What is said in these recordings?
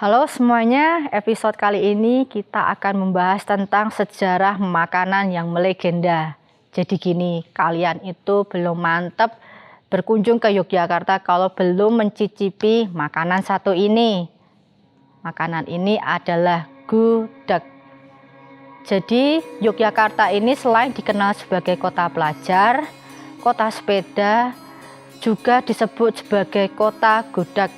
Halo semuanya, episode kali ini kita akan membahas tentang sejarah makanan yang melegenda. Jadi gini, kalian itu belum mantep berkunjung ke Yogyakarta kalau belum mencicipi makanan satu ini. Makanan ini adalah gudeg. Jadi Yogyakarta ini selain dikenal sebagai kota pelajar, kota sepeda, juga disebut sebagai kota gudeg.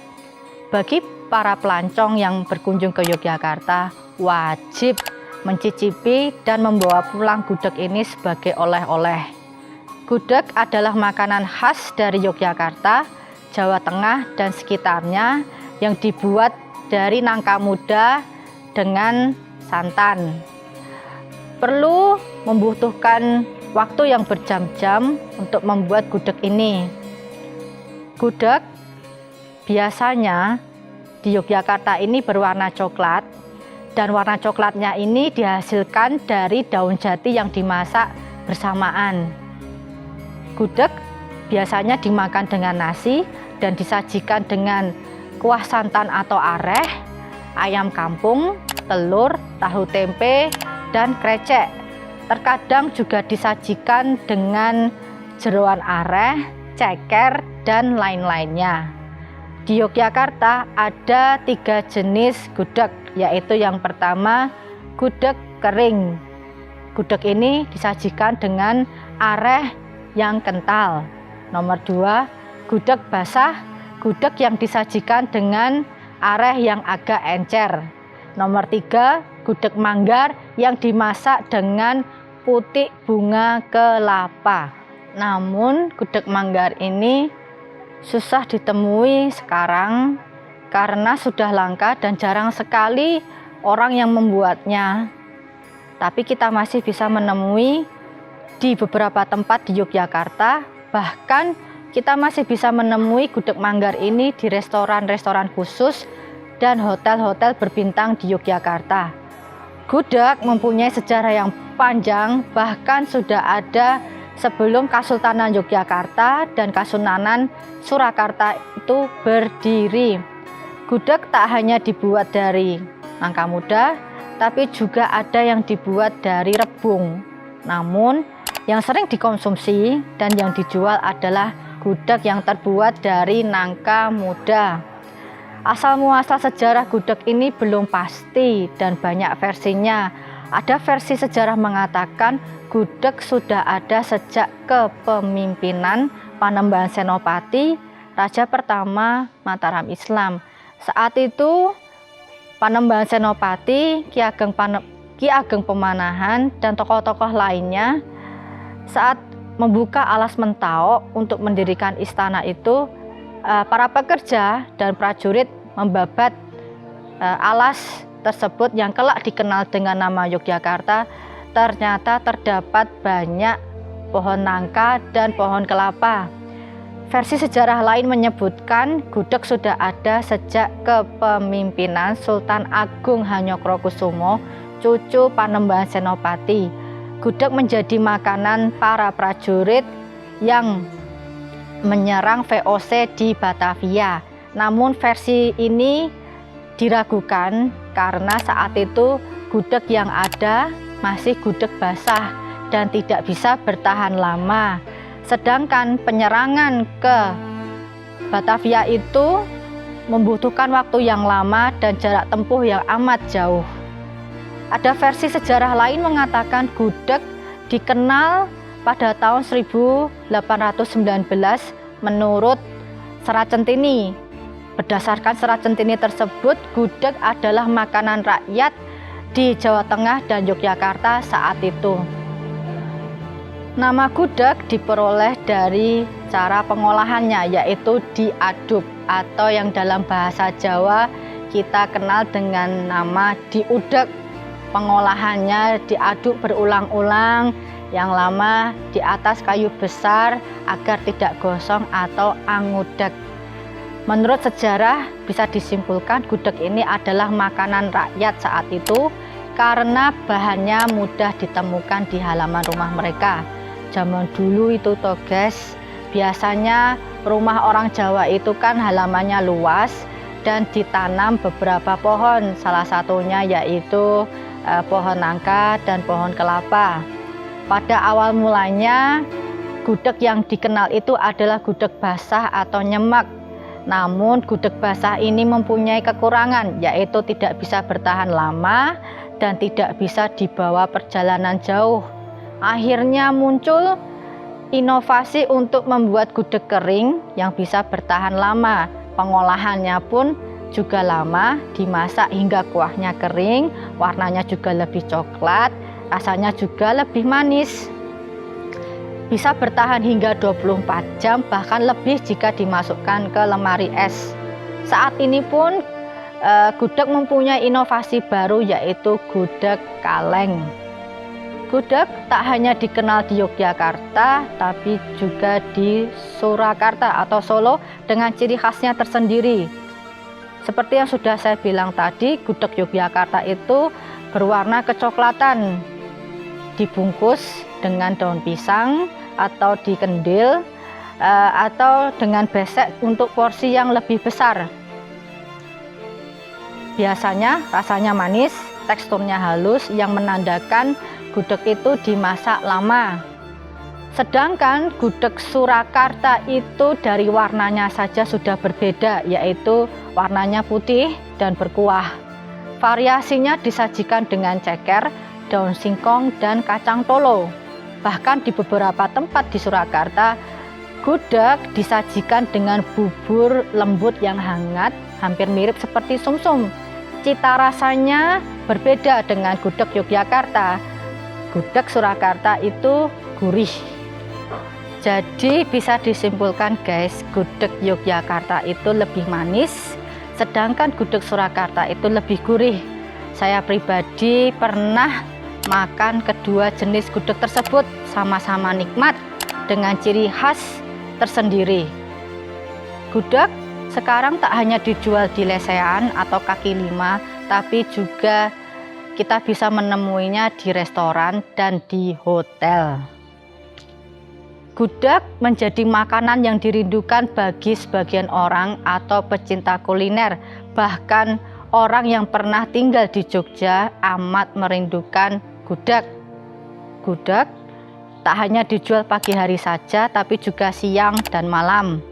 Bagi para pelancong yang berkunjung ke Yogyakarta wajib mencicipi dan membawa pulang gudeg ini sebagai oleh-oleh. Gudeg adalah makanan khas dari Yogyakarta, Jawa Tengah dan sekitarnya yang dibuat dari nangka muda dengan santan. Perlu membutuhkan waktu yang berjam-jam untuk membuat gudeg ini. Gudeg biasanya di Yogyakarta ini berwarna coklat, dan warna coklatnya ini dihasilkan dari daun jati yang dimasak bersamaan. Gudeg biasanya dimakan dengan nasi dan disajikan dengan kuah santan atau areh, ayam kampung, telur, tahu tempe, dan krecek. Terkadang juga disajikan dengan jeroan areh, ceker, dan lain-lainnya. Di Yogyakarta ada 3 jenis gudeg, yaitu yang pertama gudeg kering. Gudeg ini disajikan dengan areh yang kental. Nomor 2, gudeg basah, gudeg yang disajikan dengan areh yang agak encer. Nomor 3, gudeg manggar yang dimasak dengan putik bunga kelapa. Namun gudeg manggar ini susah ditemui sekarang karena sudah langka dan jarang sekali orang yang membuatnya. Tapi kita masih bisa menemui di beberapa tempat di Yogyakarta. Bahkan kita masih bisa menemui gudeg manggar ini di restoran-restoran khusus dan hotel-hotel berbintang di Yogyakarta. Gudeg mempunyai sejarah yang panjang, bahkan sudah ada sebelum Kasultanan Yogyakarta dan Kasunanan Surakarta itu berdiri. Gudeg tak hanya dibuat dari nangka muda, tapi juga ada yang dibuat dari rebung. Namun yang sering dikonsumsi dan yang dijual adalah gudeg yang terbuat dari nangka muda. Asal muasal sejarah gudeg ini belum pasti dan banyak versinya. Ada versi sejarah mengatakan gudeg sudah ada sejak kepemimpinan Panembahan Senopati, Raja pertama Mataram Islam. Saat itu Panembahan Senopati, Ki Ageng Pemanahan, dan tokoh-tokoh lainnya saat membuka alas Mentao untuk mendirikan istana itu, para pekerja dan prajurit membabat alas tersebut yang kelak dikenal dengan nama Yogyakarta. Ternyata terdapat banyak pohon nangka dan pohon kelapa. Versi sejarah lain menyebutkan gudeg sudah ada sejak kepemimpinan Sultan Agung Hanyokrokusumo, cucu Panembahan Senopati. Gudeg menjadi makanan para prajurit yang menyerang VOC di Batavia. Namun versi ini diragukan karena saat itu gudeg yang ada masih gudeg basah dan tidak bisa bertahan lama. Sedangkan penyerangan ke Batavia itu membutuhkan waktu yang lama dan jarak tempuh yang amat jauh. Ada versi sejarah lain mengatakan gudeg dikenal pada tahun 1819 menurut Serat Centini. Berdasarkan Serat Centini tersebut, gudeg adalah makanan rakyat di Jawa Tengah dan Yogyakarta saat itu. Nama gudeg diperoleh dari cara pengolahannya, yaitu diaduk atau yang dalam bahasa Jawa kita kenal dengan nama diudek. Pengolahannya diaduk berulang-ulang, yang lama di atas kayu besar agar tidak gosong atau angudek. Menurut sejarah bisa disimpulkan gudeg ini adalah makanan rakyat saat itu karena bahannya mudah ditemukan di halaman rumah mereka. Zaman dulu itu toh guys, biasanya rumah orang Jawa itu kan halamannya luas dan ditanam beberapa pohon, salah satunya yaitu pohon nangka dan pohon kelapa. Pada awal mulanya gudeg yang dikenal itu adalah gudeg basah atau nyemek. Namun gudeg basah ini mempunyai kekurangan, yaitu tidak bisa bertahan lama dan tidak bisa dibawa perjalanan jauh. Akhirnya muncul inovasi untuk membuat gudeg kering yang bisa bertahan lama. Pengolahannya pun juga lama, dimasak hingga kuahnya kering, warnanya juga lebih coklat, rasanya juga lebih manis. Bisa bertahan hingga 24 jam, bahkan lebih jika dimasukkan ke lemari es. Saat ini pun gudeg mempunyai inovasi baru, yaitu gudeg kaleng. Gudeg tak hanya dikenal di Yogyakarta, tapi juga di Surakarta atau Solo dengan ciri khasnya tersendiri. Seperti yang sudah saya bilang tadi, gudeg Yogyakarta itu berwarna kecoklatan, dibungkus dengan daun pisang atau dikendil, atau dengan besek untuk porsi yang lebih besar. Biasanya rasanya manis, teksturnya halus yang menandakan gudeg itu dimasak lama. Sedangkan gudeg Surakarta itu dari warnanya saja sudah berbeda, yaitu warnanya putih dan berkuah. Variasinya disajikan dengan ceker, daun singkong, dan kacang tolo. Bahkan di beberapa tempat di Surakarta, gudeg disajikan dengan bubur lembut yang hangat, hampir mirip seperti sumsum. Cita rasanya berbeda dengan gudeg Yogyakarta. Gudeg Surakarta itu gurih. Jadi bisa disimpulkan guys, gudeg Yogyakarta itu lebih manis, sedangkan gudeg Surakarta itu lebih gurih. Saya pribadi pernah makan kedua jenis gudeg tersebut, sama-sama nikmat dengan ciri khas tersendiri. Gudeg sekarang tak hanya dijual di lesehan atau kaki lima, tapi juga kita bisa menemuinya di restoran dan di hotel. Gudeg menjadi makanan yang dirindukan bagi sebagian orang atau pecinta kuliner. Bahkan orang yang pernah tinggal di Jogja amat merindukan gudeg. Gudeg tak hanya dijual pagi hari saja, tapi juga siang dan malam.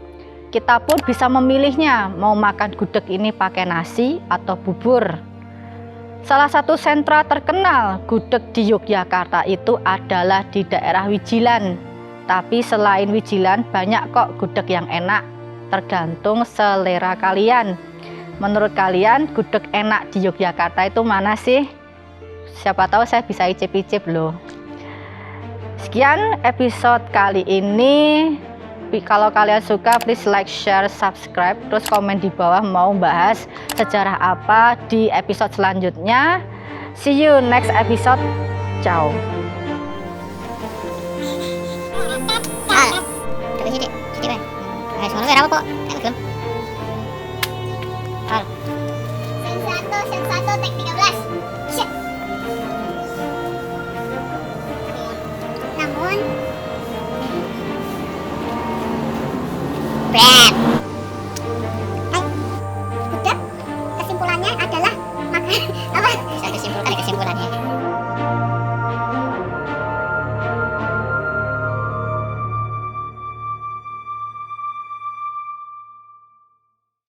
Kita pun bisa memilihnya, mau makan gudeg ini pakai nasi atau bubur. Salah satu sentra terkenal gudeg di Yogyakarta itu adalah di daerah Wijilan. Tapi selain Wijilan, banyak kok gudeg yang enak, tergantung selera kalian. Menurut kalian, gudeg enak di Yogyakarta itu mana sih? Siapa tahu saya bisa icip-icip loh. Sekian episode kali ini. Kalau kalian suka, please like, share, subscribe, terus komen di bawah mau bahas sejarah apa di episode selanjutnya. See you next episode. Ciao. Sensatu teknik